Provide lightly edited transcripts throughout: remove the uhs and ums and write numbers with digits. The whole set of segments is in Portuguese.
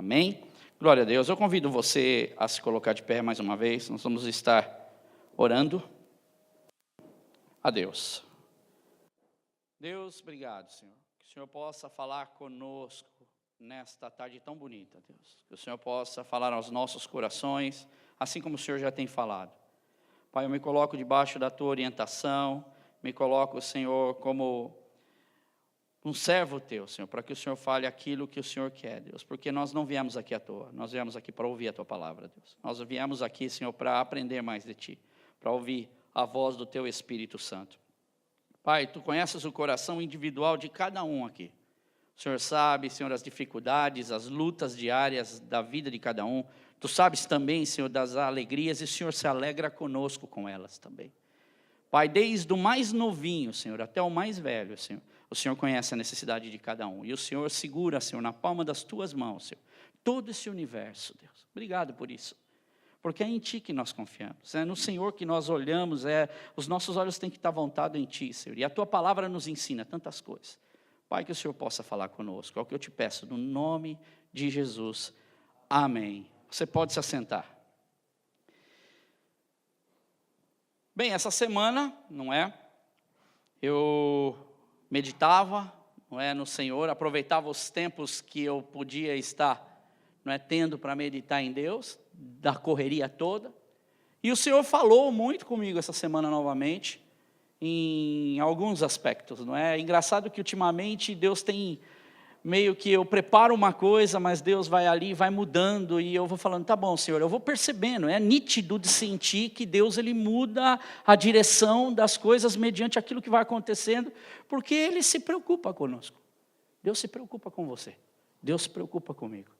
Amém? Glória a Deus. Eu convido você a se colocar de pé mais uma vez. Nós vamos estar orando a Deus. Deus, obrigado, Senhor. Que o Senhor possa falar conosco nesta tarde tão bonita, Deus. Que o Senhor possa falar aos nossos corações, assim como o Senhor já tem falado. Pai, eu me coloco debaixo da Tua orientação, me coloco, Senhor, como um servo Teu, Senhor, para que o Senhor fale aquilo que o Senhor quer, Deus, porque nós não viemos aqui à toa, nós viemos aqui para ouvir a Tua palavra, Deus. Nós viemos aqui, Senhor, para aprender mais de Ti, para ouvir a voz do Teu Espírito Santo. Pai, Tu conheces o coração individual de cada um aqui. O Senhor sabe, Senhor, as dificuldades, as lutas diárias da vida de cada um. Tu sabes também, Senhor, das alegrias, e o Senhor se alegra conosco com elas também. Pai, desde o mais novinho, Senhor, até o mais velho, Senhor, o Senhor conhece a necessidade de cada um. E o Senhor segura, Senhor, na palma das Tuas mãos, Senhor, todo esse universo, Deus. Obrigado por isso. Porque é em Ti que nós confiamos, é no Senhor que nós olhamos, os nossos olhos têm que estar voltados em Ti, Senhor. E a Tua palavra nos ensina tantas coisas. Pai, que o Senhor possa falar conosco, é o que eu te peço, no nome de Jesus. Amém. Você pode se assentar. Bem, essa semana, não é? Eu meditava, não é, no Senhor, aproveitava os tempos que eu podia estar, não é, tendo para meditar em Deus, da correria toda. E o Senhor falou muito comigo essa semana novamente, em alguns aspectos, não é? É engraçado que ultimamente Deus tem meio que eu preparo uma coisa, mas Deus vai ali, vai mudando, e eu vou falando, tá bom, Senhor, eu vou percebendo, é nítido de sentir que Deus, Ele muda a direção das coisas mediante aquilo que vai acontecendo, porque Ele se preocupa conosco. Deus se preocupa com você, Deus se preocupa comigo.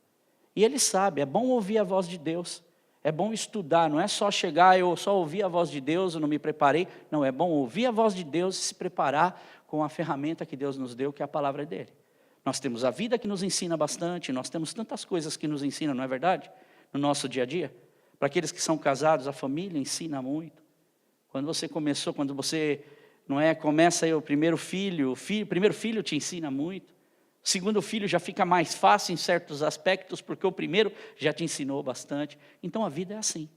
E Ele sabe, é bom ouvir a voz de Deus, é bom estudar, não é só chegar, eu só ouvi a voz de Deus, eu não me preparei, não, é bom ouvir a voz de Deus e se preparar com a ferramenta que Deus nos deu, que é a palavra dEle. Nós temos a vida que nos ensina bastante, nós temos tantas coisas que nos ensinam, não é verdade? No nosso dia a dia. Para aqueles que são casados, a família ensina muito. Quando você começou, quando você, não é, começa aí o primeiro filho te ensina muito. O segundo filho já fica mais fácil em certos aspectos, porque o primeiro já te ensinou bastante. Então a vida é assim.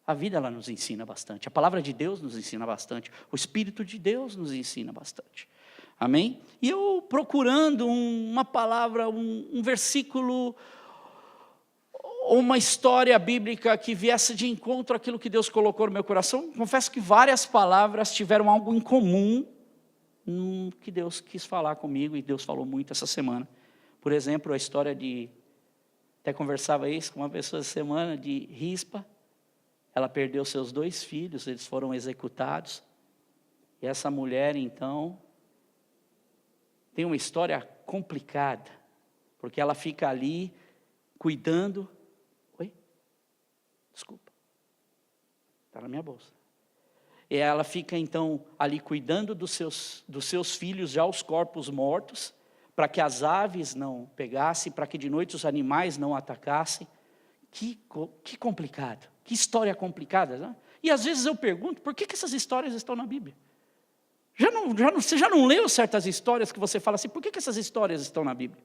A vida ela nos ensina bastante. A palavra de Deus nos ensina bastante. O Espírito de Deus nos ensina bastante. Amém? E eu procurando uma palavra, um versículo, uma história bíblica que viesse de encontro àquilo que Deus colocou no meu coração. Confesso que várias palavras tiveram algo em comum que Deus quis falar comigo, e Deus falou muito essa semana. Por exemplo, a história até conversava isso com uma pessoa essa semana, de Rispa. Ela perdeu seus 2 filhos, eles foram executados. E essa mulher, então, tem uma história complicada, porque ela fica ali cuidando. Oi? Desculpa. Está na minha bolsa. E ela fica então ali cuidando dos seus filhos, já os corpos mortos, para que as aves não pegassem, para que de noite os animais não atacassem. Que complicado, que história complicada, né? E às vezes eu pergunto, por que essas histórias estão na Bíblia? Você já não leu certas histórias que você fala assim, por que essas histórias estão na Bíblia?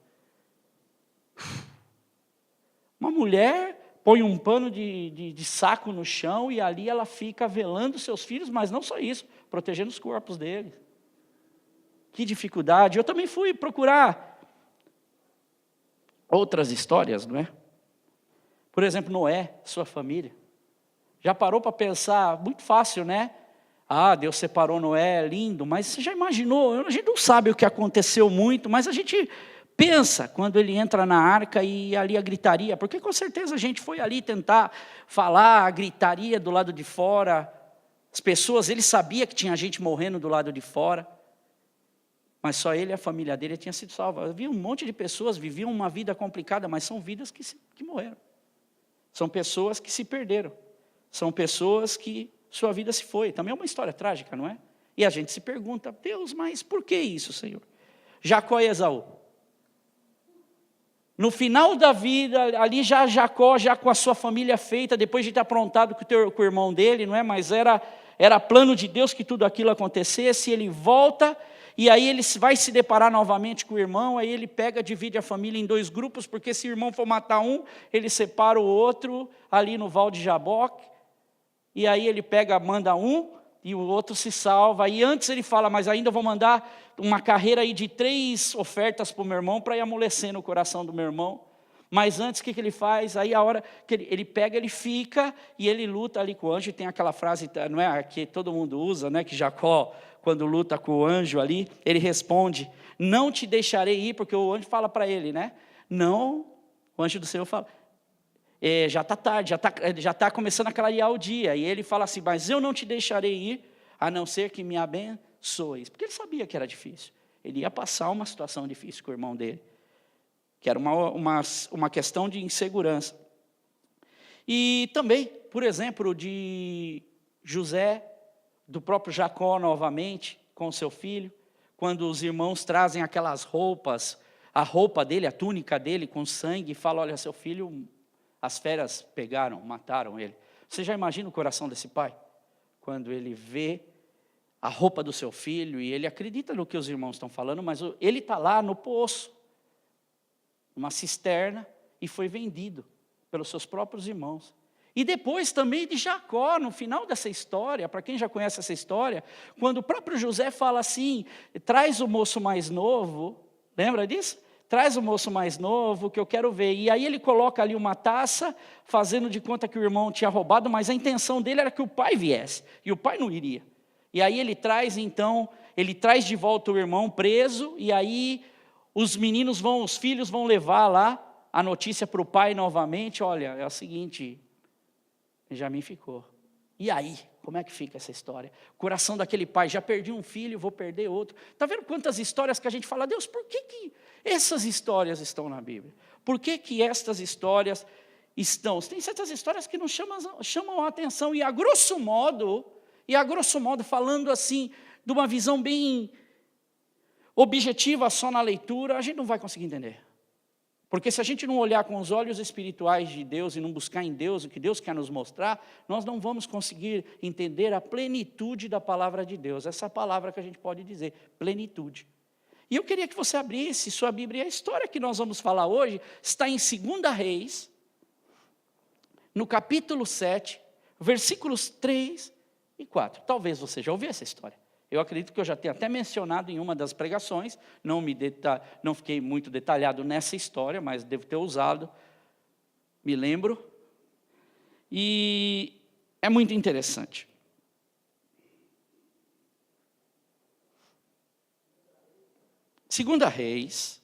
Uma mulher põe um pano de saco no chão e ali ela fica velando seus filhos, mas não só isso, protegendo os corpos deles. Que dificuldade. Eu também fui procurar outras histórias, não é? Por exemplo, Noé, sua família. Já parou para pensar? Muito fácil, né? Ah, Deus separou Noé, lindo, mas você já imaginou? A gente não sabe o que aconteceu muito, mas a gente pensa quando ele entra na arca e ali a gritaria, porque com certeza a gente foi ali tentar falar, a gritaria do lado de fora, as pessoas, ele sabia que tinha gente morrendo do lado de fora, mas só ele e a família dele tinham sido salvos. Havia um monte de pessoas, viviam uma vida complicada, mas são vidas que morreram. São pessoas que se perderam, são pessoas que sua vida se foi. Também é uma história trágica, não é? E a gente se pergunta, Deus, mas por que isso, Senhor? Jacó e Esaú. No final da vida, ali já Jacó, já com a sua família feita, depois de ter aprontado com o irmão dele, não é? Mas era plano de Deus que tudo aquilo acontecesse, ele volta e aí ele vai se deparar novamente com o irmão, aí ele pega, divide a família em 2 grupos, porque se o irmão for matar um, ele separa o outro ali no Val de Jaboque, e aí ele pega, manda um, e o outro se salva, e antes ele fala, mas ainda vou mandar uma carreira aí de 3 ofertas para o meu irmão, para ir amolecendo o coração do meu irmão. Mas antes, o que ele faz? Aí a hora que ele pega, ele fica, e ele luta ali com o anjo, e tem aquela frase, não é, que todo mundo usa, né, que Jacó, quando luta com o anjo ali, ele responde, não te deixarei ir, porque o anjo fala para ele, né, não, o anjo do Senhor fala, já está tarde, já tá começando a clarear o dia, e ele fala assim, mas eu não te deixarei ir, a não ser que me abençoes, porque ele sabia que era difícil, ele ia passar uma situação difícil com o irmão dele, que era uma questão de insegurança. E também, por exemplo, de José, do próprio Jacó novamente, com seu filho, quando os irmãos trazem aquelas roupas, a roupa dele, a túnica dele com sangue, e falam, olha, seu filho, as feras pegaram, mataram ele. Você já imagina o coração desse pai? Quando ele vê a roupa do seu filho, e ele acredita no que os irmãos estão falando, mas ele está lá no poço, uma cisterna, e foi vendido pelos seus próprios irmãos. E depois também de Jacó, no final dessa história, para quem já conhece essa história, quando o próprio José fala assim, traz o moço mais novo, lembra disso? Traz o moço mais novo, que eu quero ver. E aí ele coloca ali uma taça, fazendo de conta que o irmão tinha roubado, mas a intenção dele era que o pai viesse, e o pai não iria. E aí ele traz então, ele traz de volta o irmão preso, e aí os filhos vão levar lá a notícia para o pai novamente, olha, é o seguinte, Benjamim ficou. E aí, como é que fica essa história? O coração daquele pai, já perdi um filho, vou perder outro. Está vendo quantas histórias que a gente fala, Deus, por que essas histórias estão na Bíblia? Por que estas histórias estão? Tem certas histórias que nos chamam a atenção, e a grosso modo, falando assim, de uma visão bem objetiva só na leitura, a gente não vai conseguir entender. Porque se a gente não olhar com os olhos espirituais de Deus e não buscar em Deus o que Deus quer nos mostrar, nós não vamos conseguir entender a plenitude da palavra de Deus. Essa palavra que a gente pode dizer, plenitude. E eu queria que você abrisse sua Bíblia. A história que nós vamos falar hoje está em 2 Reis, no capítulo 7, versículos 3 e 4. Talvez você já ouviu essa história. Eu acredito que eu já tenho até mencionado em uma das pregações, não fiquei muito detalhado nessa história, mas devo ter usado, me lembro. E é muito interessante. Segunda Reis,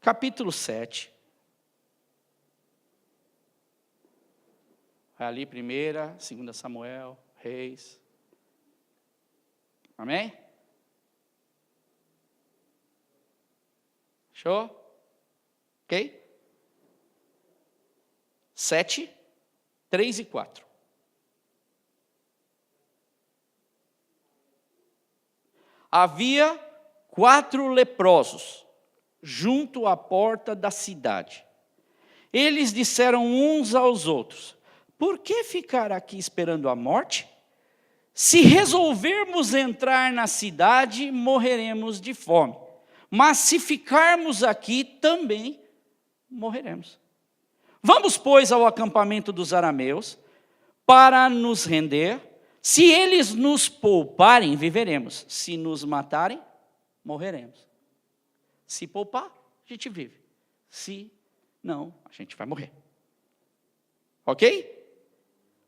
capítulo 7. Ali, 1ª, 2 Samuel, Reis. Amém? Show? Ok? 7, 3 e 4. Havia 4 leprosos junto à porta da cidade. Eles disseram uns aos outros, por que ficar aqui esperando a morte? Se resolvermos entrar na cidade, morreremos de fome. Mas se ficarmos aqui, também morreremos. Vamos, pois, ao acampamento dos arameus, para nos render. Se eles nos pouparem, viveremos. Se nos matarem, morreremos. Se poupar, a gente vive. Se não, a gente vai morrer. Ok?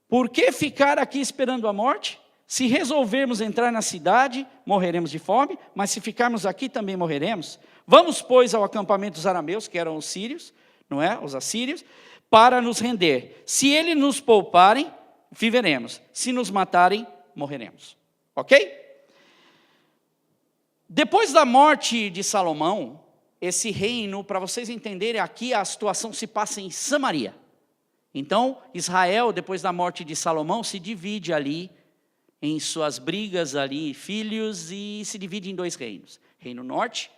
Por que ficar aqui esperando a morte? Se resolvermos entrar na cidade, morreremos de fome, mas se ficarmos aqui, também morreremos. Vamos, pois, ao acampamento dos arameus, que eram os sírios, não é? Os assírios, para nos render. Se eles nos pouparem, viveremos. Se nos matarem, morreremos. Ok? Depois da morte de Salomão, esse reino, para vocês entenderem, aqui a situação se passa em Samaria. Então, Israel, depois da morte de Salomão, se divide ali, em suas brigas ali, filhos, e se divide em 2 reinos. Reino Norte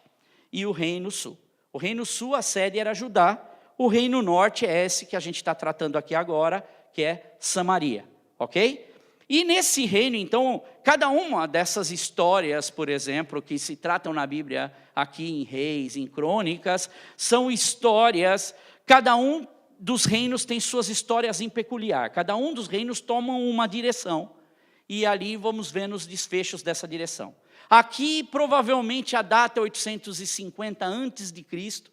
e o Reino Sul. O Reino Sul, a sede era Judá. O Reino Norte é esse que a gente está tratando aqui agora, que é Samaria. Ok? E nesse reino, então, cada uma dessas histórias, por exemplo, que se tratam na Bíblia, aqui em Reis, em Crônicas, são histórias, cada um dos reinos tem suas histórias em peculiar, cada um dos reinos toma uma direção, e ali vamos ver os desfechos dessa direção. Aqui, provavelmente, a data é 850 a.C.,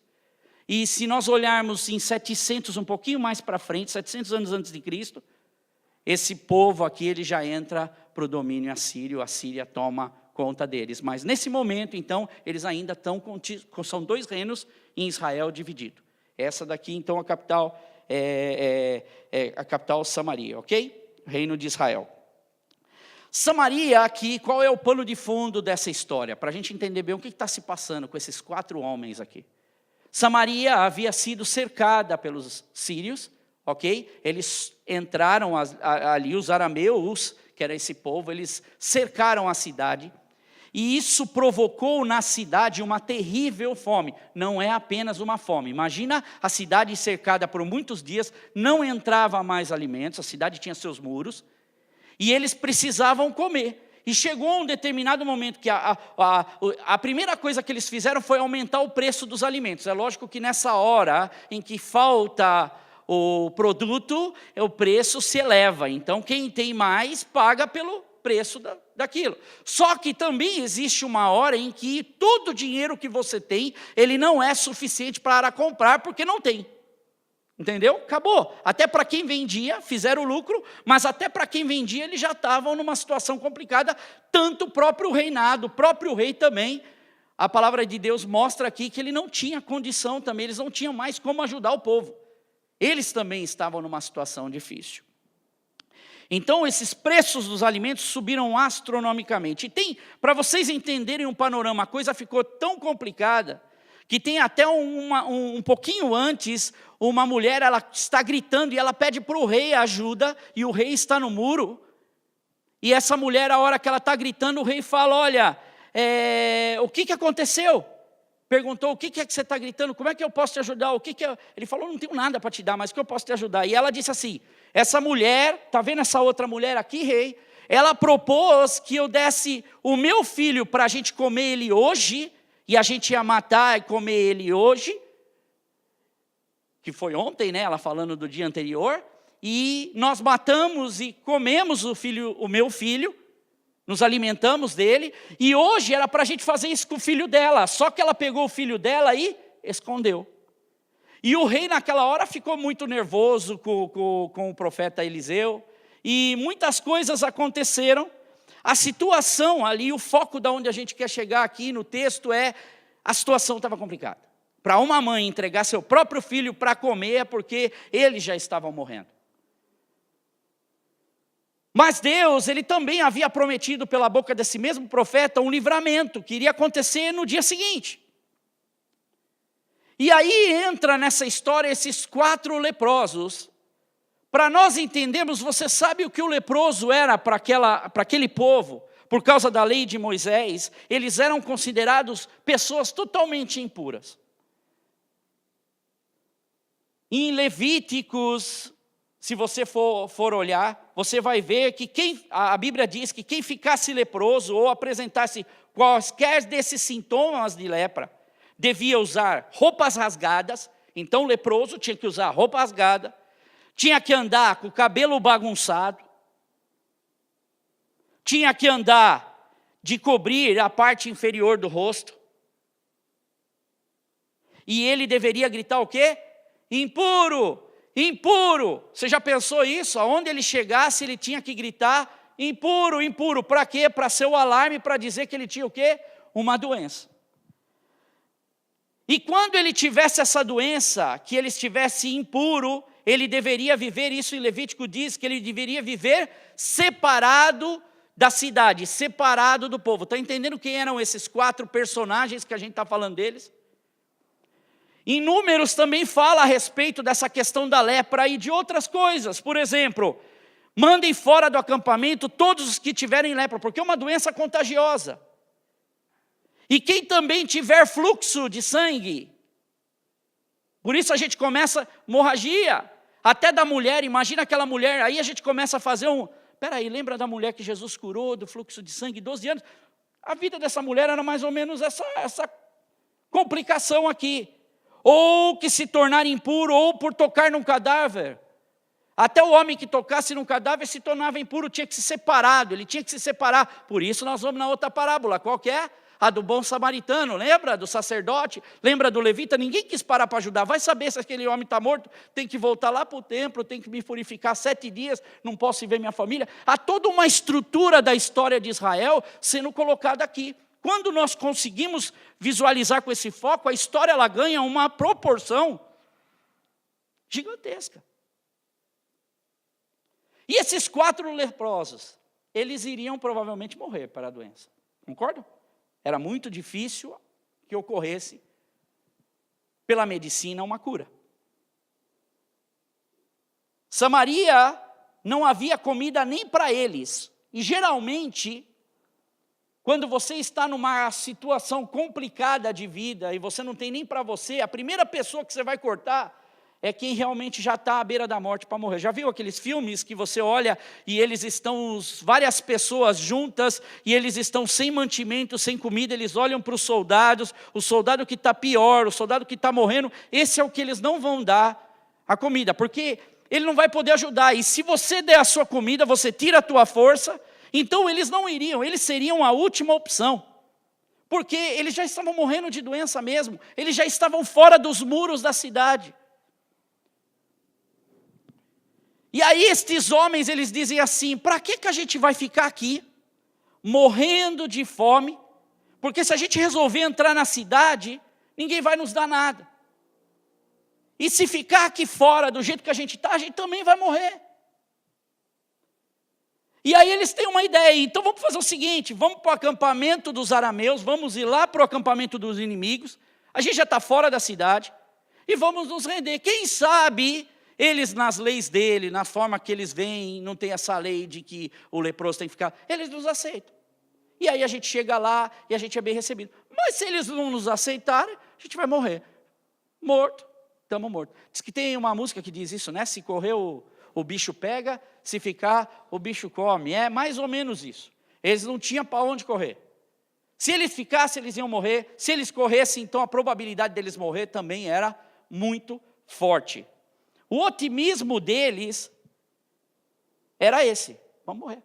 e se nós olharmos em 700, um pouquinho mais para frente, 700 anos antes de Cristo, esse povo aqui ele já entra para o domínio assírio, a Síria toma conta deles. Mas nesse momento, então, eles ainda estão, são 2 reinos em Israel dividido. Essa daqui, então, a capital é a capital Samaria, ok? Reino de Israel. Samaria aqui, qual é o pano de fundo dessa história? Para a gente entender bem o que está se passando com esses 4 homens aqui. Samaria havia sido cercada pelos sírios, ok? Eles entraram ali, os arameus, que era esse povo, eles cercaram a cidade. E isso provocou na cidade uma terrível fome. Não é apenas uma fome. Imagina a cidade cercada por muitos dias, não entrava mais alimentos, a cidade tinha seus muros, e eles precisavam comer. E chegou um determinado momento que a primeira coisa que eles fizeram foi aumentar o preço dos alimentos. É lógico que nessa hora em que falta o produto, o preço se eleva. Então, quem tem mais, paga pelo preço daquilo. Só que também existe uma hora em que todo o dinheiro que você tem, ele não é suficiente para comprar, porque não tem. Entendeu? Acabou. Até para quem vendia, fizeram lucro, mas até para quem vendia, eles já estavam numa situação complicada, tanto o próprio reinado, o próprio rei também. A palavra de Deus mostra aqui que ele não tinha condição também, eles não tinham mais como ajudar o povo. Eles também estavam numa situação difícil. Então, esses preços dos alimentos subiram astronomicamente. E tem, para vocês entenderem um panorama, a coisa ficou tão complicada, que tem até um pouquinho antes, uma mulher, ela está gritando e ela pede para o rei ajuda, e o rei está no muro. E essa mulher, a hora que ela está gritando, o rei fala, olha, o que aconteceu? Perguntou, o que é que você está gritando? Como é que eu posso te ajudar? Ele falou, não tenho nada para te dar, mas o que eu posso te ajudar? E ela disse assim, essa mulher, está vendo essa outra mulher aqui, rei? Ela propôs que eu desse o meu filho para a gente comer ele hoje, e a gente ia matar e comer ele hoje, que foi ontem, né? Ela falando do dia anterior, e nós matamos e comemos o meu filho, nos alimentamos dele, e hoje era para a gente fazer isso com o filho dela, só que ela pegou o filho dela e escondeu. E o rei naquela hora ficou muito nervoso com o profeta Eliseu, e muitas coisas aconteceram. A situação ali, o foco da onde a gente quer chegar aqui no texto é, a situação estava complicada. Para uma mãe entregar seu próprio filho para comer é porque eles já estavam morrendo. Mas Deus, ele também havia prometido pela boca desse mesmo profeta um livramento que iria acontecer no dia seguinte. E aí entra nessa história esses 4 leprosos. Para nós entendermos, você sabe o que o leproso era para aquele povo? Por causa da lei de Moisés, eles eram considerados pessoas totalmente impuras. Em Levíticos, se você for olhar, você vai ver que a Bíblia diz que quem ficasse leproso ou apresentasse quaisquer desses sintomas de lepra, devia usar roupas rasgadas. Então o leproso tinha que usar roupa rasgada, tinha que andar com o cabelo bagunçado, tinha que andar de cobrir a parte inferior do rosto, e ele deveria gritar o quê? Impuro! Impuro! Você já pensou isso? Aonde ele chegasse, ele tinha que gritar, impuro, impuro. Para quê? Para ser o alarme, para dizer que ele tinha o quê? Uma doença. E quando ele tivesse essa doença, que ele estivesse impuro, ele deveria viver, isso em Levítico diz, que ele deveria viver separado da cidade, separado do povo. Está entendendo quem eram esses 4 personagens que a gente está falando deles? Em Números também fala a respeito dessa questão da lepra e de outras coisas. Por exemplo, mandem fora do acampamento todos os que tiverem lepra, porque é uma doença contagiosa. E quem também tiver fluxo de sangue. Por isso a gente começa hemorragia, até da mulher, imagina aquela mulher, aí a gente começa a fazer Peraí, lembra da mulher que Jesus curou do fluxo de sangue, 12 anos? A vida dessa mulher era mais ou menos essa complicação aqui. Ou que se tornar impuro, ou por tocar num cadáver. Até o homem que tocasse num cadáver se tornava impuro, tinha que ser separado, ele tinha que se separar. Por isso nós vamos na outra parábola, qual que é? A do bom samaritano, lembra do sacerdote? Lembra do levita? Ninguém quis parar para ajudar. Vai saber se aquele homem está morto, tem que voltar lá para o templo, tem que me purificar 7 dias, não posso ir ver minha família. Há toda uma estrutura da história de Israel sendo colocada aqui. Quando nós conseguimos visualizar com esse foco, a história ela ganha uma proporção gigantesca. E esses 4 leprosos, eles iriam provavelmente morrer para a doença. Concordam? Era muito difícil que ocorresse, pela medicina, uma cura. Samaria não havia comida nem para eles. E geralmente, quando você está numa situação complicada de vida e você não tem nem para você, a primeira pessoa que você vai cortar é quem realmente já está à beira da morte para morrer. Já viu aqueles filmes que você olha e eles estão, várias pessoas juntas, e eles estão sem mantimento, sem comida, eles olham para os soldados, o soldado que está pior, o soldado que está morrendo, esse é o que eles não vão dar a comida, porque ele não vai poder ajudar, e se você der a sua comida, você tira a tua força, então eles não iriam, eles seriam a última opção, porque eles já estavam morrendo de doença mesmo, eles já estavam fora dos muros da cidade. E aí estes homens, eles dizem assim, para que a gente vai ficar aqui, morrendo de fome? Porque se a gente resolver entrar na cidade, ninguém vai nos dar nada. E se ficar aqui fora, do jeito que a gente está, a gente também vai morrer. E aí eles têm uma ideia, então vamos fazer o seguinte, vamos para o acampamento dos arameus, vamos ir lá para o acampamento dos inimigos, a gente já está fora da cidade, e vamos nos render. Quem sabe eles, nas leis dele, na forma que eles veem, não tem essa lei de que o leproso tem que ficar, eles nos aceitam. E aí a gente chega lá e a gente é bem recebido. Mas se eles não nos aceitarem, a gente vai morrer. Morto, estamos mortos. Diz que tem uma música que diz isso, né? Se correr o bicho pega, se ficar o bicho come. É mais ou menos isso. Eles não tinham para onde correr. Se eles ficassem, eles iam morrer. Se eles corressem, então a probabilidade deles morrer também era muito forte. O otimismo deles era esse, vamos morrer.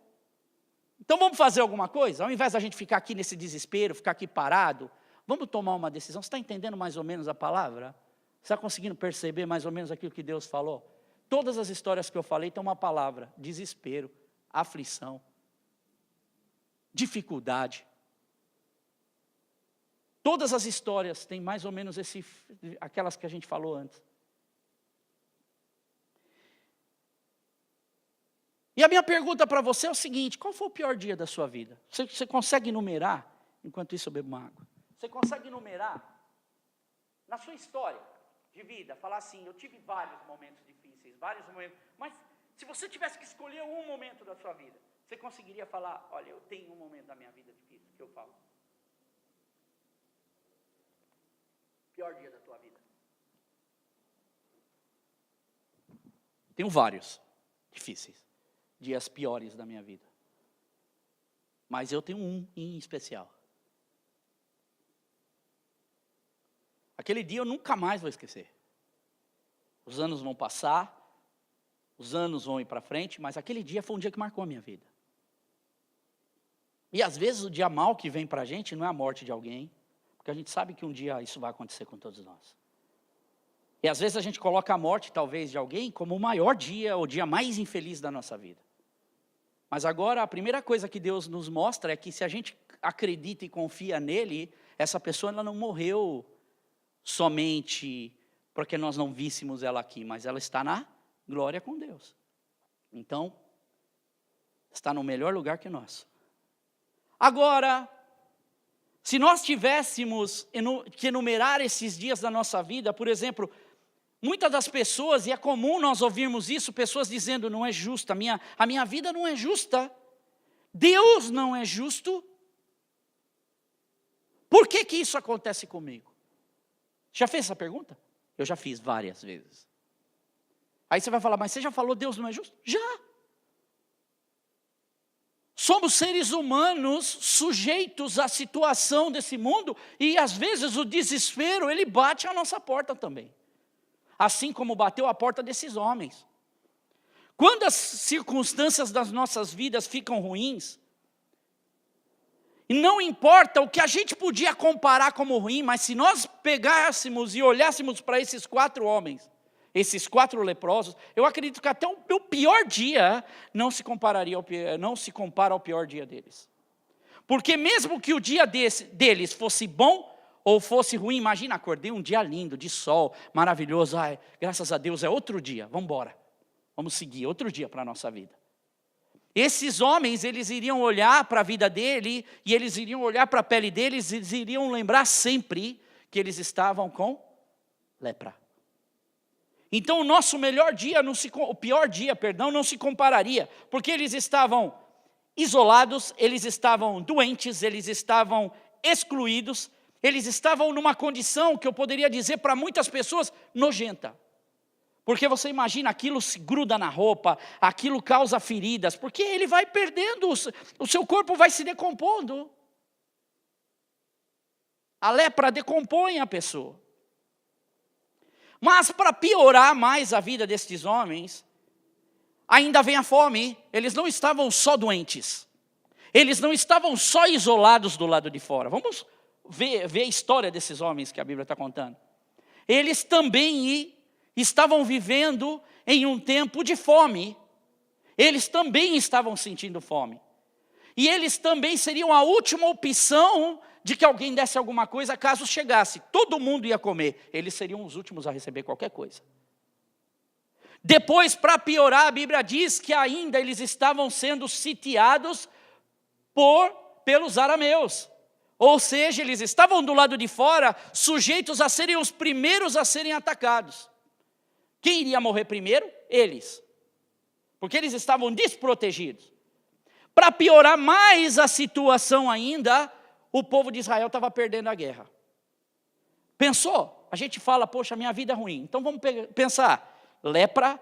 Então vamos fazer alguma coisa? Ao invés da gente ficar aqui nesse desespero, ficar aqui parado, vamos tomar uma decisão. Você está entendendo mais ou menos a palavra? Você está conseguindo perceber mais ou menos aquilo que Deus falou? Todas as histórias que eu falei têm uma palavra: desespero, aflição, dificuldade. Todas as histórias têm mais ou menos aquelas que a gente falou antes. E a minha pergunta para você é o seguinte: qual foi o pior dia da sua vida? Você consegue enumerar? Enquanto isso eu bebo uma água. Você consegue enumerar na sua história de vida, falar assim, eu tive vários momentos difíceis, vários momentos, mas se você tivesse que escolher um momento da sua vida, você conseguiria falar, olha, eu tenho um momento da minha vida difícil, que eu falo. Pior dia da tua vida? Tenho vários difíceis. Dias piores da minha vida. Mas eu tenho um em especial. Aquele dia eu nunca mais vou esquecer. Os anos vão passar, os anos vão ir para frente, mas aquele dia foi um dia que marcou a minha vida. E às vezes o dia mal que vem para a gente não é a morte de alguém, porque a gente sabe que um dia isso vai acontecer com todos nós. E às vezes a gente coloca a morte, talvez, de alguém como o maior dia, o dia mais infeliz da nossa vida. Mas agora a primeira coisa que Deus nos mostra é que se a gente acredita e confia nele, essa pessoa ela não morreu somente porque nós não víssemos ela aqui, mas ela está na glória com Deus. Então, está no melhor lugar que nós. Agora, se nós tivéssemos que enumerar esses dias da nossa vida, por exemplo, muitas das pessoas, e é comum nós ouvirmos isso, pessoas dizendo, não é justo, a minha vida não é justa, Deus não é justo. Por que isso acontece comigo? Já fez essa pergunta? Eu já fiz várias vezes. Aí você vai falar, mas você já falou Deus não é justo? Já. somos seres humanos sujeitos à situação desse mundo e às vezes o desespero, ele bate à nossa porta também. Assim como bateu a porta desses homens. Quando as circunstâncias das nossas vidas ficam ruins, e não importa o que a gente podia comparar como ruim, mas se nós pegássemos e olhássemos para esses 4 homens, esses 4 leprosos, eu acredito que até o meu pior dia não se compara ao pior dia deles. Porque mesmo que o dia deles fosse bom ou fosse ruim, imagina, acordei um dia lindo, de sol, maravilhoso, ai, graças a Deus é outro dia, vamos embora, vamos seguir, outro dia para a nossa vida. Esses homens, eles iriam olhar para a vida dele, e eles iriam olhar para a pele deles, e eles iriam lembrar sempre que eles estavam com lepra. Então o nosso pior dia, não se compararia, porque eles estavam isolados, eles estavam doentes, eles estavam excluídos, eles estavam numa condição que eu poderia dizer para muitas pessoas, nojenta. Porque você imagina, aquilo se gruda na roupa, aquilo causa feridas, porque ele vai perdendo, o seu corpo vai se decompondo. A lepra decompõe a pessoa. Mas para piorar mais a vida destes homens, ainda vem a fome. Eles não estavam só doentes. Eles não estavam só isolados do lado de fora. Vamos ver a história desses homens que a Bíblia está contando. Eles também estavam vivendo em um tempo de fome. Eles também estavam sentindo fome. E eles também seriam a última opção de que alguém desse alguma coisa caso chegasse. Todo mundo ia comer. Eles seriam os últimos a receber qualquer coisa. Depois, para piorar, a Bíblia diz que ainda eles estavam sendo sitiados pelos arameus. Ou seja, eles estavam do lado de fora, sujeitos a serem os primeiros a serem atacados. Quem iria morrer primeiro? Eles. Porque eles estavam desprotegidos. Para piorar mais a situação ainda, o povo de Israel estava perdendo a guerra. Pensou? A gente fala, poxa, minha vida é ruim. Então vamos pensar, lepra,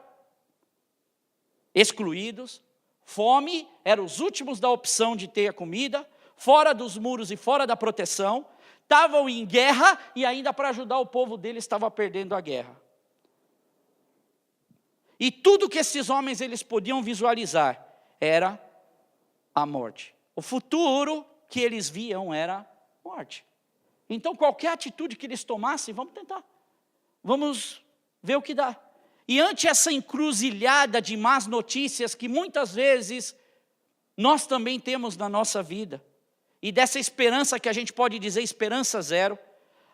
excluídos, fome, eram os últimos da opção de ter a comida, fora dos muros e fora da proteção, estavam em guerra e ainda para ajudar o povo deles estava perdendo a guerra. E tudo que esses homens eles podiam visualizar era a morte. O futuro que eles viam era morte. Então qualquer atitude que eles tomassem, vamos tentar. Vamos ver o que dá. E ante essa encruzilhada de más notícias que muitas vezes nós também temos na nossa vida, e dessa esperança que a gente pode dizer esperança zero,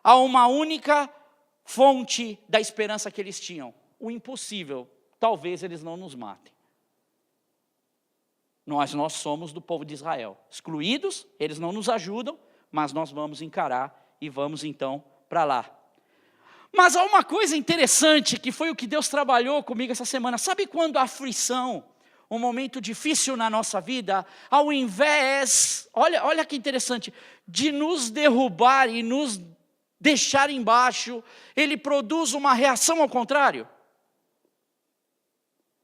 há uma única fonte da esperança que eles tinham, o impossível. Talvez eles não nos matem. Nós somos do povo de Israel. Excluídos, eles não nos ajudam, mas nós vamos encarar e vamos então para lá. Mas há uma coisa interessante que foi o que Deus trabalhou comigo essa semana. Sabe quando a aflição, um momento difícil na nossa vida, ao invés, olha que interessante, de nos derrubar e nos deixar embaixo, ele produz uma reação ao contrário?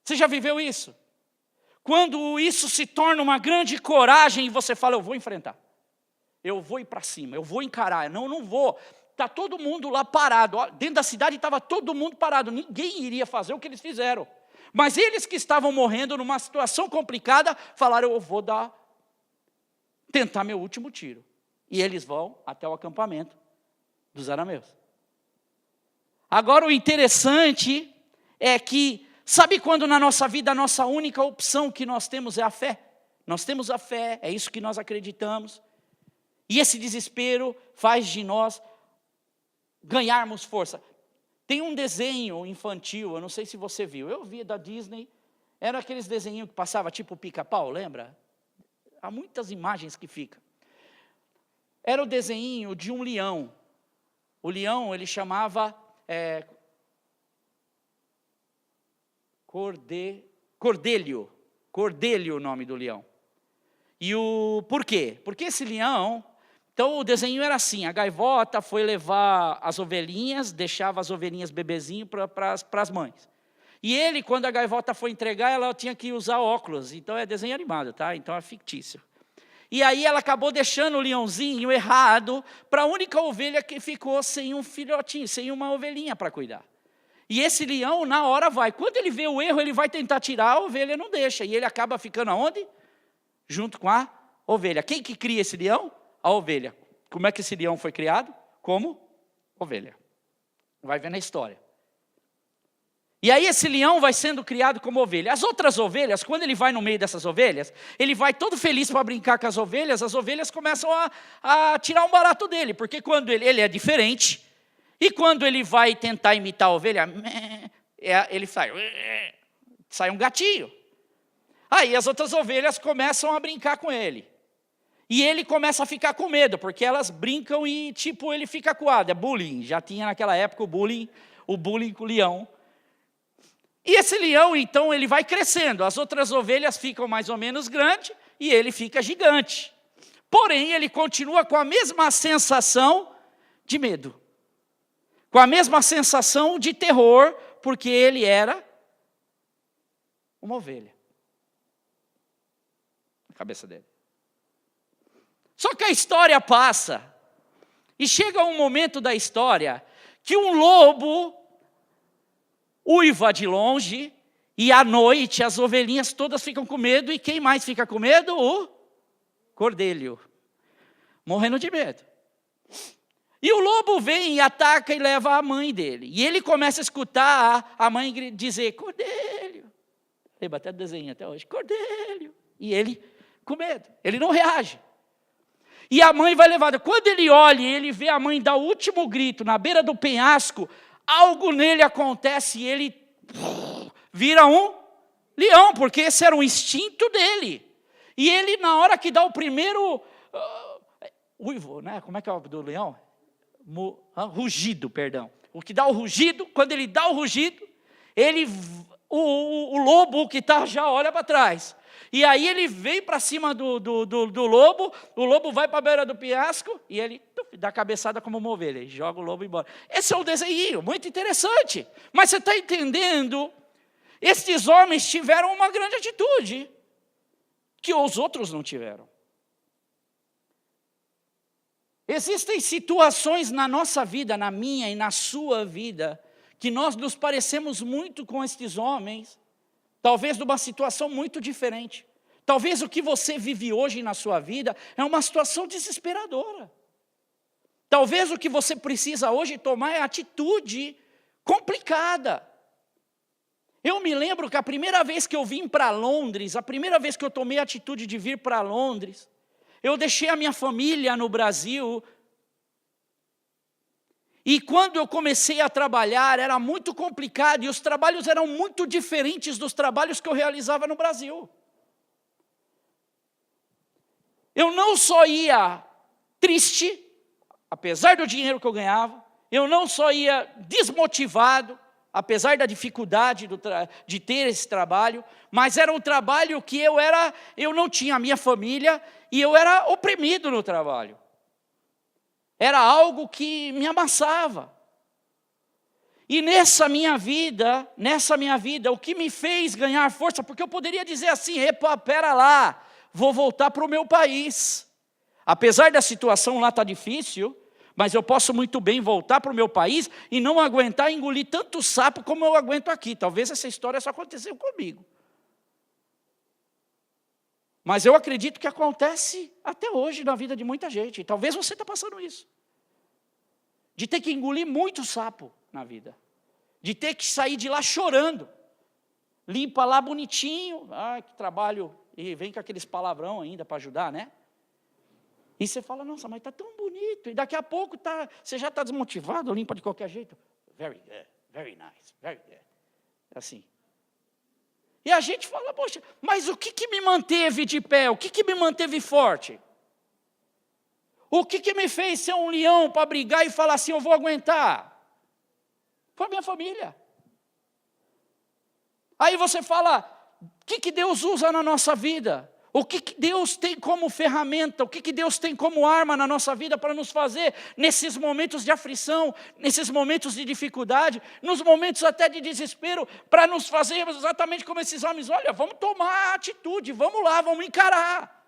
Você já viveu isso? Quando isso se torna uma grande coragem e você fala, eu vou enfrentar. Eu vou ir para cima, eu vou encarar. Não vou. Está todo mundo lá parado. Dentro da cidade estava todo mundo parado. Ninguém iria fazer o que eles fizeram. Mas eles que estavam morrendo numa situação complicada, falaram, eu vou tentar meu último tiro. E eles vão até o acampamento dos arameus. Agora o interessante é que, sabe quando na nossa vida a nossa única opção que nós temos é a fé? Nós temos a fé, é isso que nós acreditamos. E esse desespero faz de nós ganharmos força. Tem um desenho infantil, eu não sei se você viu, eu vi da Disney, era aqueles desenhos que passava tipo Pica-Pau, lembra? Há muitas imagens que ficam. Era o desenho de um leão. O leão, ele chamava Cordelho o nome do leão. E por quê? Porque esse leão, então o desenho era assim, a gaivota foi levar as ovelhinhas, deixava as ovelhinhas bebezinho para as mães. E ele, quando a gaivota foi entregar, ela tinha que usar óculos. Então é desenho animado, tá? Então é fictício. E aí ela acabou deixando o leãozinho errado para a única ovelha que ficou sem um filhotinho, sem uma ovelhinha para cuidar. E esse leão, na hora, vai. Quando ele vê o erro, ele vai tentar tirar, a ovelha não deixa. E ele acaba ficando aonde? Junto com a ovelha. Quem que cria esse leão? A ovelha. Como é que esse leão foi criado? Como ovelha. Vai ver na história. E aí esse leão vai sendo criado como ovelha. As outras ovelhas, quando ele vai no meio dessas ovelhas, ele vai todo feliz para brincar com as ovelhas começam a tirar um barato dele, porque quando ele é diferente, e quando ele vai tentar imitar a ovelha, ele sai um gatinho. Aí as outras ovelhas começam a brincar com ele. E ele começa a ficar com medo, porque elas brincam e tipo ele fica acuado, é bullying. Já tinha naquela época o bullying com o leão. E esse leão, então, ele vai crescendo. As outras ovelhas ficam mais ou menos grandes e ele fica gigante. Porém, ele continua com a mesma sensação de medo. Com a mesma sensação de terror, porque ele era uma ovelha. Na cabeça dele. Só que a história passa. E chega um momento da história que um lobo uiva de longe, e à noite as ovelhinhas todas ficam com medo, e quem mais fica com medo? O cordelho, morrendo de medo. E o lobo vem e ataca e leva a mãe dele, e ele começa a escutar a mãe dizer, cordelho, lembra até do desenho até hoje, cordelho, e ele com medo, ele não reage. E a mãe vai levada, quando ele olha e ele vê a mãe dar o último grito na beira do penhasco, algo nele acontece e ele vira um leão, porque esse era o instinto dele. E ele, na hora que dá o primeiro uivo, né? Como é que é o do leão? Rugido, perdão. O que dá o rugido, quando ele dá o rugido, o lobo que está já olha para trás. E aí ele vem para cima do lobo, o lobo vai para a beira do penhasco e ele dá cabeçada como uma ovelha e joga o lobo embora. Esse é um desenho muito interessante. Mas você está entendendo? Estes homens tiveram uma grande atitude que os outros não tiveram. Existem situações na nossa vida, na minha e na sua vida, que nós nos parecemos muito com estes homens, talvez numa situação muito diferente. Talvez o que você vive hoje na sua vida é uma situação desesperadora. Talvez o que você precisa hoje tomar é atitude complicada. Eu me lembro que a primeira vez que eu vim para Londres, a primeira vez que eu tomei a atitude de vir para Londres, eu deixei a minha família no Brasil. E quando eu comecei a trabalhar, era muito complicado, e os trabalhos eram muito diferentes dos trabalhos que eu realizava no Brasil. Eu não só ia triste, apesar do dinheiro que eu ganhava, eu não só ia desmotivado, apesar da dificuldade de ter esse trabalho, mas era um trabalho que eu não tinha a minha família, e eu era oprimido no trabalho. Era algo que me amassava. E nessa minha vida, o que me fez ganhar força, porque eu poderia dizer assim, epa, pera lá, vou voltar para o meu país. Apesar da situação lá estar difícil, mas eu posso muito bem voltar para o meu país e não aguentar engolir tanto sapo como eu aguento aqui. Talvez essa história só aconteceu comigo. Mas eu acredito que acontece até hoje na vida de muita gente. E talvez você está passando isso. De ter que engolir muito sapo na vida. De ter que sair de lá chorando. Limpa lá bonitinho. Ai, que trabalho. E vem com aqueles palavrão ainda para ajudar, né? E você fala, nossa, mas está tão bonito. E daqui a pouco você já está desmotivado, limpa de qualquer jeito. Very good, very nice, very good. Assim. E a gente fala, poxa, mas o que me manteve de pé? O que me manteve forte? O que me fez ser um leão para brigar e falar assim, eu vou aguentar? Foi a minha família. Aí você fala, o que Deus usa na nossa vida? O que Deus tem como ferramenta, o que Deus tem como arma na nossa vida para nos fazer nesses momentos de aflição, nesses momentos de dificuldade, nos momentos até de desespero, para nos fazer exatamente como esses homens, olha, vamos tomar atitude, vamos lá, vamos encarar.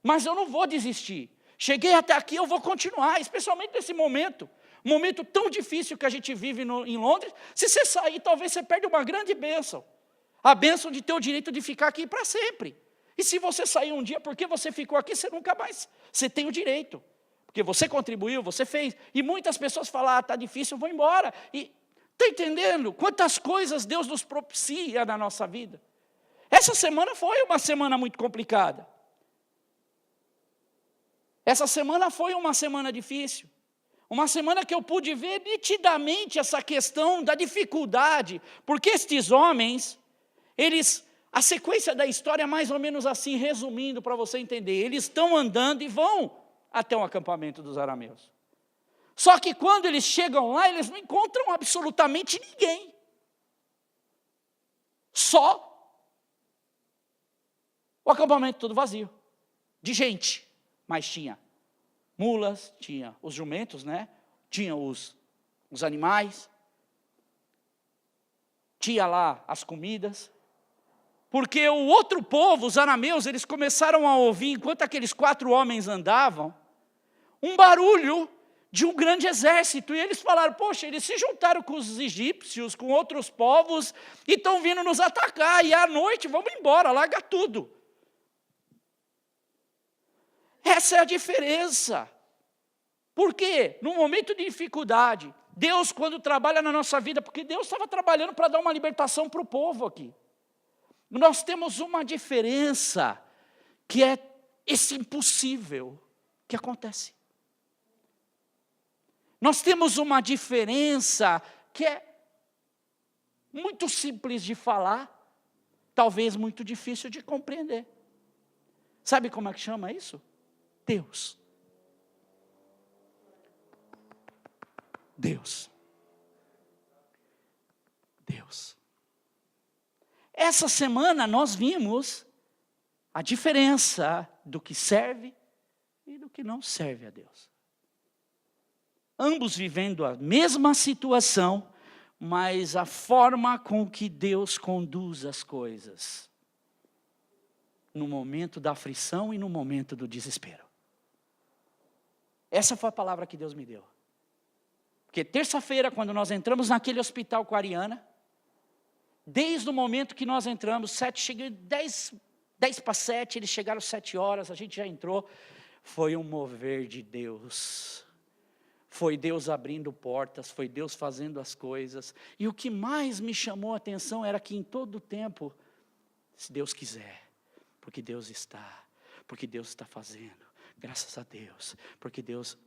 Mas eu não vou desistir. Cheguei até aqui, eu vou continuar, especialmente nesse momento tão difícil que a gente vive em Londres. Se você sair, talvez você perde uma grande bênção. A bênção de ter o direito de ficar aqui para sempre. E se você sair um dia, porque você ficou aqui, você nunca mais, você tem o direito. Porque você contribuiu, você fez. E muitas pessoas falam, está difícil, eu vou embora. E está entendendo quantas coisas Deus nos propicia na nossa vida? Essa semana foi uma semana muito complicada. Essa semana foi uma semana difícil. Uma semana que eu pude ver nitidamente essa questão da dificuldade. Porque estes homens, a sequência da história é mais ou menos assim, resumindo para você entender. Eles estão andando e vão até o acampamento dos arameus. Só que quando eles chegam lá, eles não encontram absolutamente ninguém. Só o acampamento todo vazio, de gente. Mas tinha mulas, tinha os jumentos, né? Tinha os animais, tinha lá as comidas. Porque o outro povo, os arameus, eles começaram a ouvir, enquanto aqueles 4 homens andavam, um barulho de um grande exército. E eles falaram, poxa, eles se juntaram com os egípcios, com outros povos, e estão vindo nos atacar. E à noite, vamos embora, larga tudo. Essa é a diferença. Por quê? No momento de dificuldade, Deus, quando trabalha na nossa vida, porque Deus estava trabalhando para dar uma libertação para o povo aqui. Nós temos uma diferença, que é esse impossível que acontece. Nós temos uma diferença que é muito simples de falar, talvez muito difícil de compreender. Sabe como é que chama isso? Deus. Deus. Deus. Essa semana nós vimos a diferença do que serve e do que não serve a Deus. Ambos vivendo a mesma situação, mas a forma com que Deus conduz as coisas. No momento da aflição e no momento do desespero. Essa foi a palavra que Deus me deu. Porque terça-feira, quando nós entramos naquele hospital com a Ariana, desde o momento que nós entramos, 10 para 7, eles chegaram às 7 horas, a gente já entrou. Foi um mover de Deus. Foi Deus abrindo portas, foi Deus fazendo as coisas. E o que mais me chamou a atenção era que em todo o tempo, se Deus quiser, porque Deus está fazendo, graças a Deus, porque Deus...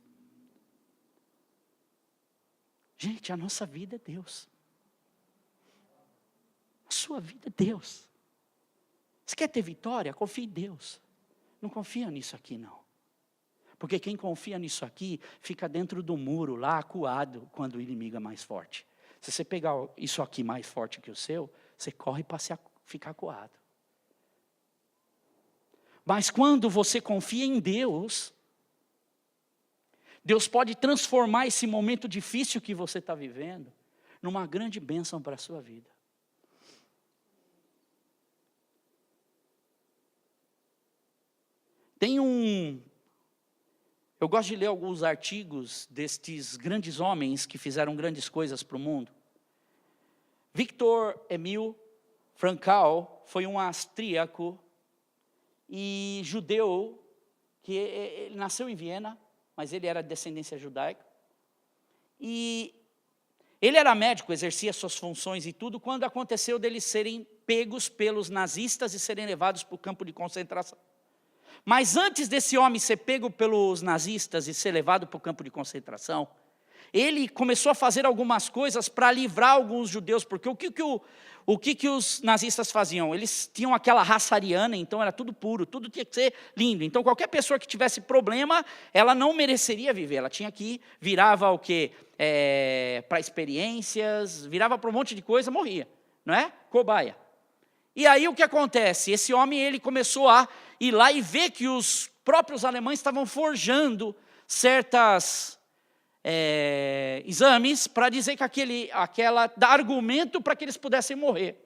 Gente, a nossa vida é Deus. A sua vida é Deus. Você quer ter vitória? Confie em Deus. Não confia nisso aqui, não. Porque quem confia nisso aqui, fica dentro do muro, lá acuado, quando o inimigo é mais forte. Se você pegar isso aqui mais forte que o seu, você corre para ficar acuado. Mas quando você confia em Deus, Deus pode transformar esse momento difícil que você está vivendo numa grande bênção para a sua vida. Eu gosto de ler alguns artigos destes grandes homens que fizeram grandes coisas para o mundo. Victor Emil Frankl foi um austríaco e judeu, que ele nasceu em Viena, mas ele era de descendência judaica. E ele era médico, exercia suas funções e tudo, quando aconteceu deles serem pegos pelos nazistas e serem levados para o campo de concentração. Mas antes desse homem ser pego pelos nazistas e ser levado para o campo de concentração, ele começou a fazer algumas coisas para livrar alguns judeus, porque o que os nazistas faziam? Eles tinham aquela raça ariana, então era tudo puro, tudo tinha que ser lindo. Então qualquer pessoa que tivesse problema, ela não mereceria viver, ela tinha que, virava o quê? Para experiências, virava para um monte de coisa, morria, não é? Cobaia. E aí o que acontece? Esse homem, ele começou a ir lá e ver que os próprios alemães estavam forjando certas exames para dizer que dar argumento para que eles pudessem morrer.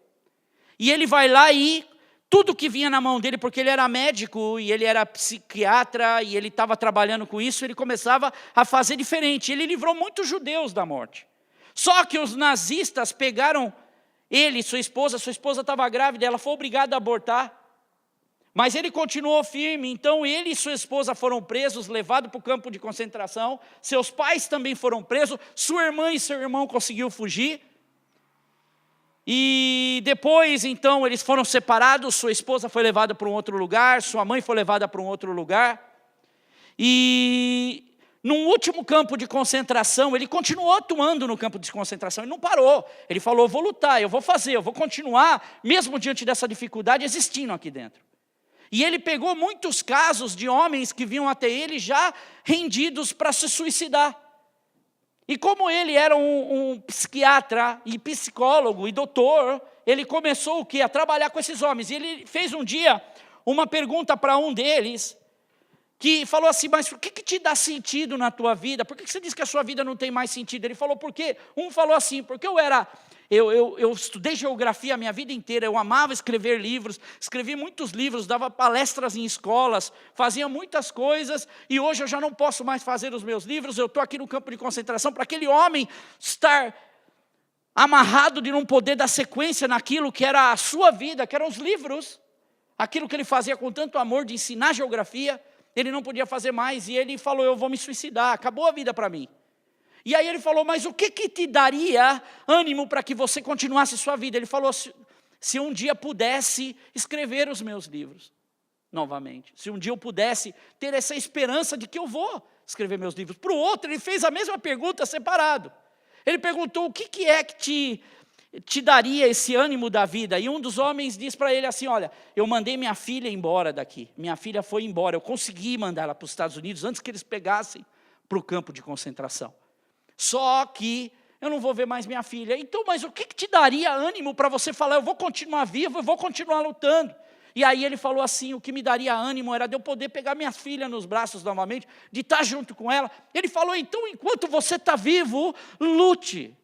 E ele vai lá e tudo que vinha na mão dele, porque ele era médico e ele era psiquiatra e ele estava trabalhando com isso, ele começava a fazer diferente. Ele livrou muitos judeus da morte. Só que os nazistas pegaram ele e sua esposa estava grávida, ela foi obrigada a abortar. Mas ele continuou firme, então ele e sua esposa foram presos, levados para o campo de concentração. Seus pais também foram presos, sua irmã e seu irmão conseguiram fugir. E depois, então, eles foram separados, sua esposa foi levada para um outro lugar, sua mãe foi levada para um outro lugar. E num último campo de concentração, ele continuou atuando no campo de concentração, ele não parou. Ele falou, vou lutar, eu vou fazer, eu vou continuar, mesmo diante dessa dificuldade, existindo aqui dentro. E ele pegou muitos casos de homens que vinham até ele já rendidos para se suicidar. E como ele era um psiquiatra e psicólogo e doutor, ele começou o quê? A trabalhar com esses homens. E ele fez um dia uma pergunta para um deles, que falou assim, mas o que te dá sentido na tua vida? Por que você diz que a sua vida não tem mais sentido? Ele falou, por quê? Um falou assim, porque eu estudei geografia a minha vida inteira, eu amava escrever livros, escrevi muitos livros, dava palestras em escolas, fazia muitas coisas, e hoje eu já não posso mais fazer os meus livros, eu estou aqui no campo de concentração, para aquele homem estar amarrado de não poder dar sequência naquilo que era a sua vida, que eram os livros, aquilo que ele fazia com tanto amor de ensinar geografia, ele não podia fazer mais, e ele falou, eu vou me suicidar, acabou a vida para mim. E aí ele falou, mas o que te daria ânimo para que você continuasse sua vida? Ele falou, se um dia pudesse escrever os meus livros novamente, se um dia eu pudesse ter essa esperança de que eu vou escrever meus livros. Para o outro, ele fez a mesma pergunta separado. Ele perguntou, o que é que te daria esse ânimo da vida? E um dos homens disse para ele assim, olha, eu mandei minha filha embora daqui, minha filha foi embora, eu consegui mandar ela para os Estados Unidos antes que eles pegassem para o campo de concentração. Só que eu não vou ver mais minha filha. Então, mas o que te daria ânimo para você falar, eu vou continuar vivo, eu vou continuar lutando? E aí ele falou assim, o que me daria ânimo era de eu poder pegar minha filha nos braços novamente, de estar junto com ela. Ele falou, então enquanto você está vivo, lute.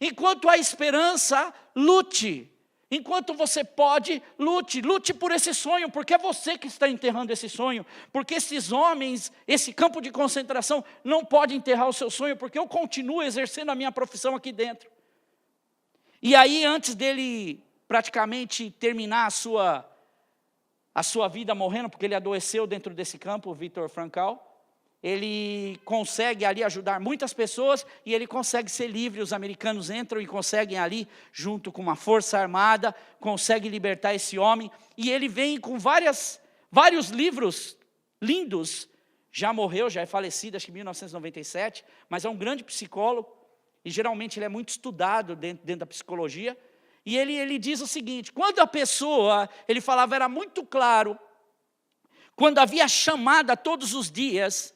Enquanto há esperança, lute. Enquanto você pode, lute por esse sonho, porque é você que está enterrando esse sonho, porque esses homens, esse campo de concentração não pode enterrar o seu sonho, porque eu continuo exercendo a minha profissão aqui dentro. E aí, antes dele praticamente terminar a sua vida morrendo, porque ele adoeceu dentro desse campo, o Viktor Frankl, ele consegue ali ajudar muitas pessoas e ele consegue ser livre. Os americanos entram e conseguem ali, junto com uma força armada, conseguem libertar esse homem. E ele vem com vários livros lindos. Já morreu, já é falecido, acho que em 1997, mas é um grande psicólogo. E geralmente ele é muito estudado dentro da psicologia. E ele diz o seguinte, quando a pessoa, ele falava, era muito claro, quando havia chamada todos os dias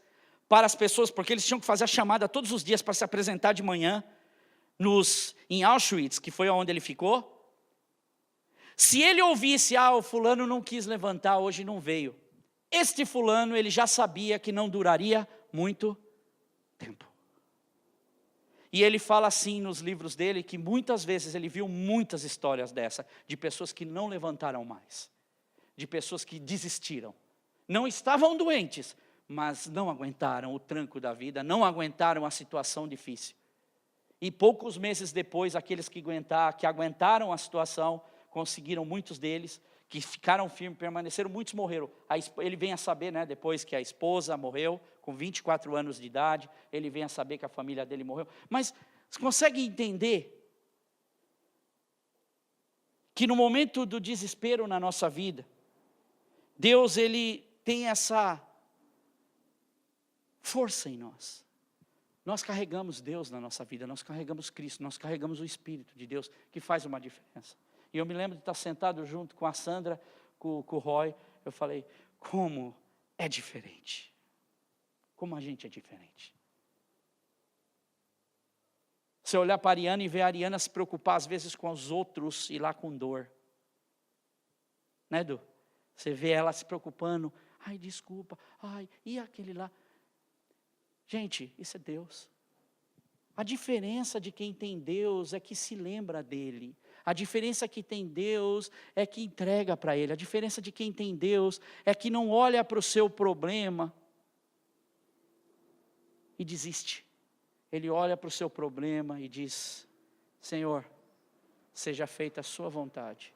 para as pessoas, porque eles tinham que fazer a chamada todos os dias para se apresentar de manhã em Auschwitz, que foi onde ele ficou. Se ele ouvisse, o fulano não quis levantar, hoje não veio. Este fulano, ele já sabia que não duraria muito tempo. E ele fala assim nos livros dele, que muitas vezes ele viu muitas histórias dessa, de pessoas que não levantaram mais, de pessoas que desistiram. Não estavam doentes, mas não aguentaram o tranco da vida, não aguentaram a situação difícil. E poucos meses depois, aqueles que aguentaram a situação, conseguiram, muitos deles, que ficaram firmes, permaneceram, muitos morreram. Ele vem a saber, depois que a esposa morreu, com 24 anos de idade, ele vem a saber que a família dele morreu. Mas você consegue entender que no momento do desespero na nossa vida, Deus, ele tem essa força em nós. Nós carregamos Deus na nossa vida, nós carregamos Cristo, nós carregamos o Espírito de Deus, que faz uma diferença. E eu me lembro de estar sentado junto com a Sandra, com o Roy, eu falei, como é diferente. Como a gente é diferente. Você olhar para a Ariana e ver a Ariana se preocupar às vezes com os outros e lá com dor. Né, Edu? Você vê ela se preocupando. Ai, desculpa. Ai, e aquele lá? Gente, isso é Deus. A diferença de quem tem Deus é que se lembra dele. A diferença que tem Deus é que entrega para ele. A diferença de quem tem Deus é que não olha para o seu problema e desiste. Ele olha para o seu problema e diz: Senhor, seja feita a sua vontade.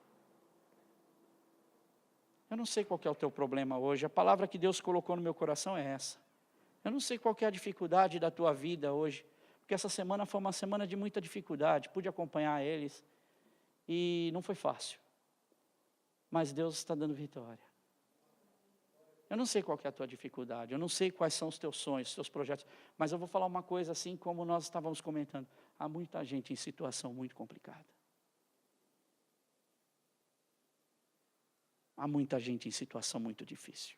Eu não sei qual que é o teu problema hoje. A palavra que Deus colocou no meu coração é essa. Eu não sei qual que é a dificuldade da tua vida hoje. Porque essa semana foi uma semana de muita dificuldade. Pude acompanhar eles. E não foi fácil. Mas Deus está dando vitória. Eu não sei qual que é a tua dificuldade. Eu não sei quais são os teus sonhos, os teus projetos. Mas eu vou falar uma coisa assim como nós estávamos comentando. Há muita gente em situação muito complicada. Há muita gente em situação muito difícil.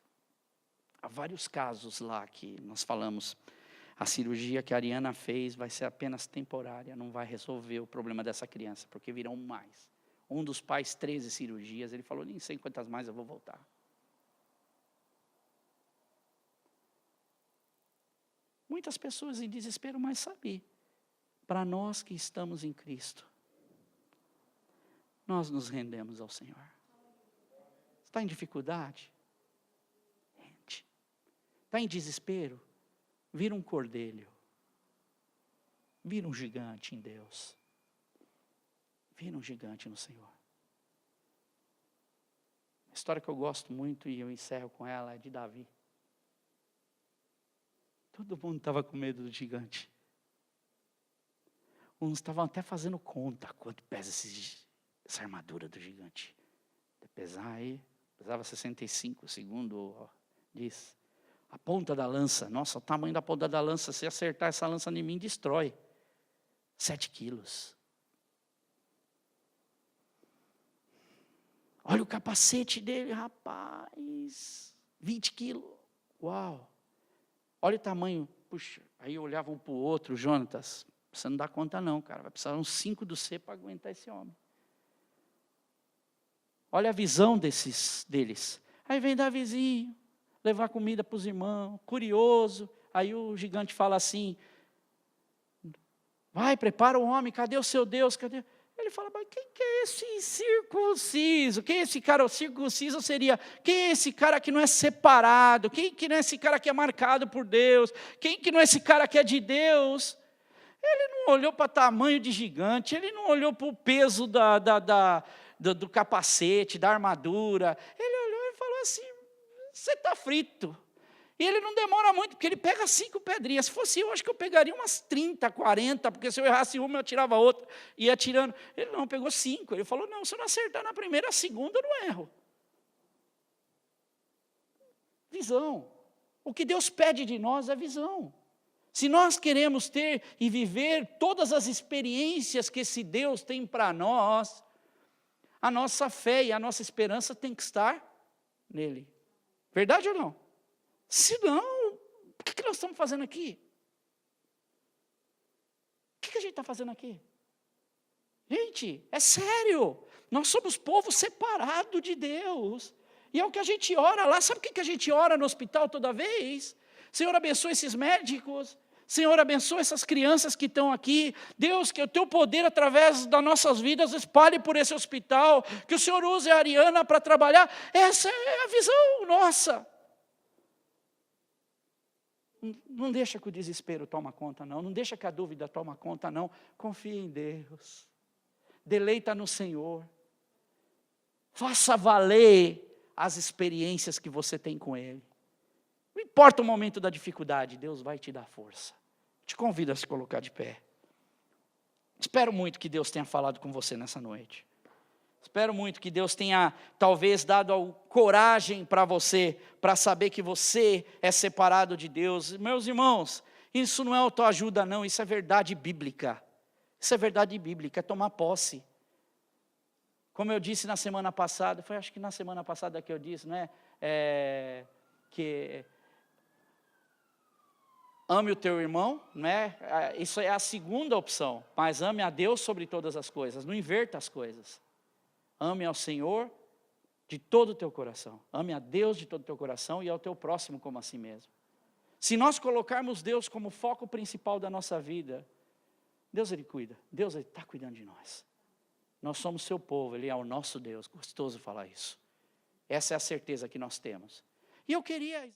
Há vários casos lá que nós falamos. A cirurgia que a Ariana fez vai ser apenas temporária, não vai resolver o problema dessa criança, porque virão mais. Um dos pais, 13 cirurgias, ele falou, nem sei quantas mais eu vou voltar. Muitas pessoas em desespero, mas sabe, para nós que estamos em Cristo, nós nos rendemos ao Senhor. Está em dificuldade? Rende. Está em desespero? Vira um cordeiro. Vira um gigante em Deus. Vira um gigante no Senhor. A história que eu gosto muito e eu encerro com ela é de Davi. Todo mundo estava com medo do gigante. Uns estavam até fazendo conta quanto pesa essa armadura do gigante. Pesava 65, segundo diz. A ponta da lança, nossa, o tamanho da ponta da lança, se acertar essa lança em mim, destrói. 7 quilos. Olha o capacete dele, rapaz. 20 quilos. Uau. Olha o tamanho. Puxa, aí olhava um para o outro, Jonatas, você não dá conta não, cara. Vai precisar uns 5 do C para aguentar esse homem. Olha a visão deles. Aí vem Davizinho, levar comida para os irmãos, curioso. Aí o gigante fala assim, vai, prepara o homem, cadê o seu Deus? Cadê? Ele fala, mas quem que é esse circunciso? Quem é esse cara? O circunciso seria, quem é esse cara que não é separado? Quem que não é esse cara que é marcado por Deus? Quem que não é esse cara que é de Deus? Ele não olhou para o tamanho de gigante, ele não olhou para o peso do capacete, da armadura. Ele olhou e falou assim, você está frito. E ele não demora muito, porque ele pega 5 pedrinhas. Se fosse eu, acho que eu pegaria umas 30, 40, porque se eu errasse uma, eu tirava outra, ia tirando. Ele não, pegou 5. Ele falou, não, se eu não acertar na primeira, a segunda eu não erro. Visão. O que Deus pede de nós é visão. Se nós queremos ter e viver todas as experiências que esse Deus tem para nós, a nossa fé e a nossa esperança tem que estar nele. Verdade ou não? Se não, o que nós estamos fazendo aqui? O que a gente está fazendo aqui? Gente, é sério. Nós somos povo separado de Deus. E é o que a gente ora lá. Sabe o que a gente ora no hospital toda vez? Senhor, abençoe esses médicos. Senhor, abençoe essas crianças que estão aqui. Deus, que o teu poder através das nossas vidas espalhe por esse hospital. Que o Senhor use a Ariana para trabalhar. Essa é a visão nossa. Não deixa que o desespero toma conta, não. Não deixa que a dúvida toma conta, não. Confia em Deus. Deleita no Senhor. Faça valer as experiências que você tem com Ele. Não importa o momento da dificuldade, Deus vai te dar força. Te convido a se colocar de pé. Espero muito que Deus tenha falado com você nessa noite. Espero muito que Deus tenha, talvez, dado coragem para você, para saber que você é separado de Deus. Meus irmãos, isso não é autoajuda, não, isso é verdade bíblica. Isso é verdade bíblica, é tomar posse. Como eu disse na semana passada, foi acho que na semana passada que eu disse, não é? Que ame o teu irmão, não é? Isso é a segunda opção, mas ame a Deus sobre todas as coisas, não inverta as coisas. Ame ao Senhor De todo o teu coração. Ame a Deus de todo o teu coração e ao teu próximo como a si mesmo. Se nós colocarmos Deus como foco principal da nossa vida, Deus Ele cuida. Deus Ele está cuidando de nós. Nós somos seu povo, Ele é o nosso Deus. Gostoso falar isso. Essa é a certeza que nós temos. E eu queria...